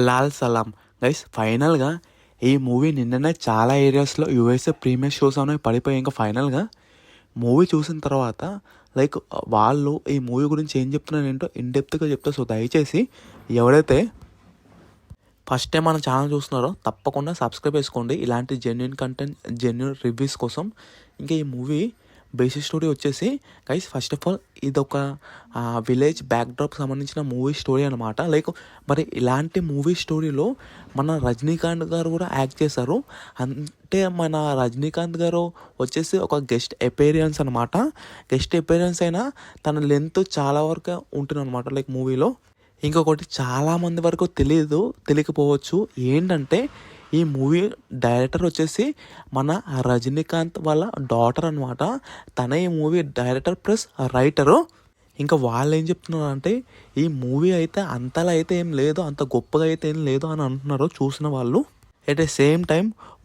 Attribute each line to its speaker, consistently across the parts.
Speaker 1: లాల్ సలాం guys. ఫైనల్గా ఈ movie నిన్ననే చాలా ఏరియాస్లో యూఎస్ఏ ప్రీమియర్ షోస్ అనేవి పడిపోయాయి. ఇంకా ఫైనల్గా మూవీ చూసిన తర్వాత లైక్ వాళ్ళు ఈ మూవీ గురించి ఏం చెప్తున్నారు ఏంటో ఇన్డెప్త్గా చెప్తారు. సో దయచేసి ఎవరైతే ఫస్ట్ టైం మన ఛానల్ చూస్తున్నారో తప్పకుండా సబ్స్క్రైబ్ చేసుకోండి ఇలాంటి జెన్యున్ కంటెంట్, జెన్యున్ రివ్యూస్ కోసం. ఇంకా ఈ మూవీ బేసిక్ స్టోరీ వచ్చేసి గైస్, ఫస్ట్ ఆఫ్ ఆల్ ఇది ఒక విలేజ్ బ్యాక్డ్రాప్ సంబంధించిన మూవీ స్టోరీ అనమాట. లైక్ మరి ఇలాంటి మూవీ స్టోరీలో మన రజనీకాంత్ గారు కూడా యాక్ట్ చేశారు. అంటే మన రజనీకాంత్ గారు వచ్చేసి ఒక గెస్ట్ అపీరియన్స్ అనమాట. గెస్ట్ అపీరియన్స్ అయినా తన లెంత్ చాలా వరకు ఉంటుంది అనమాట లైక్ మూవీలో. ఇంకొకటి చాలామంది వరకు తెలియకపోవచ్చు ఏంటంటే ఈ మూవీ డైరెక్టర్ వచ్చేసి మన రజనీకాంత్ వాళ్ళ డాటర్ అనమాట. తనే ఈ మూవీ డైరెక్టర్ ప్లస్ రైటరు. ఇంకా వాళ్ళు ఏం చెప్తున్నారు అంటే ఈ మూవీ అయితే అంతలా అయితే ఏం లేదు, అంత గొప్పగా అయితే ఏం లేదు అని అంటున్నారు చూసిన వాళ్ళు. ఎట్ ద సేమ్ టైం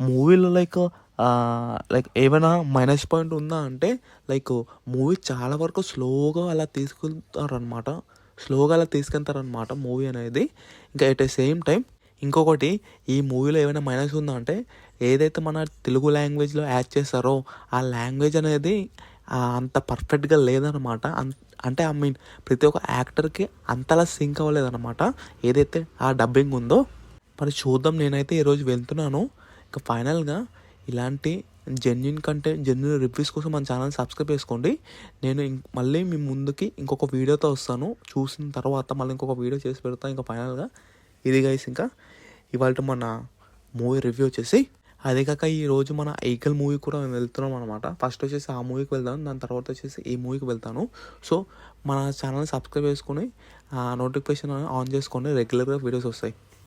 Speaker 1: మూవీలో లైక్ ఏమైనా మైనస్ పాయింట్ ఉందా అంటే లైక్ మూవీ చాలా వరకు స్లోగా అలా తీసుకెళ్తారనమాట మూవీ అనేది. ఇంకా ఎట్ ద సేమ్ టైం ఇంకొకటి ఈ మూవీలో ఏమైనా మైనస్ ఉందా అంటే ఏదైతే మన తెలుగు లాంగ్వేజ్లో యాడ్ చేస్తారో ఆ లాంగ్వేజ్ అనేది అంత పర్ఫెక్ట్గా లేదనమాట. అంటే ఐ మీన్ ప్రతి ఒక్క యాక్టర్కి అంతలా సింక్ అవ్వలేదన్నమాట ఏదైతే ఆ డబ్బింగ్ ఉందో. మరి చూద్దాం. నేనైతే ఈరోజు వెళ్తున్నాను. ఇంకా ఫైనల్గా ఇలాంటి జెన్యున్ కంటెంట్, జెన్యున్ రివ్యూస్ కోసం మన ఛానల్ సబ్స్క్రైబ్ చేసుకోండి. నేను మళ్ళీ మీ ముందుకి ఇంకొక వీడియోతో వస్తాను. చూసిన తర్వాత మళ్ళీ ఇంకొక వీడియో చేసి పెడతాను. ఇంకా ఫైనల్గా ఇది గైస్, ఇంకా ఇవాళ మన మూవీ రివ్యూ వచ్చేసి. అదే కాక ఈరోజు మన ఈగల్ మూవీ కూడా మేము వెళ్తున్నాం అనమాట. ఫస్ట్ వచ్చేసి ఆ మూవీకి వెళ్తాను, దాని తర్వాత వచ్చేసి ఈ మూవీకి వెళ్తాను. సో మన ఛానల్ సబ్స్క్రైబ్ చేసుకొని నోటిఫికేషన్ ఆన్ చేసుకోండి, రెగ్యులర్గా వీడియోస్ వస్తాయి.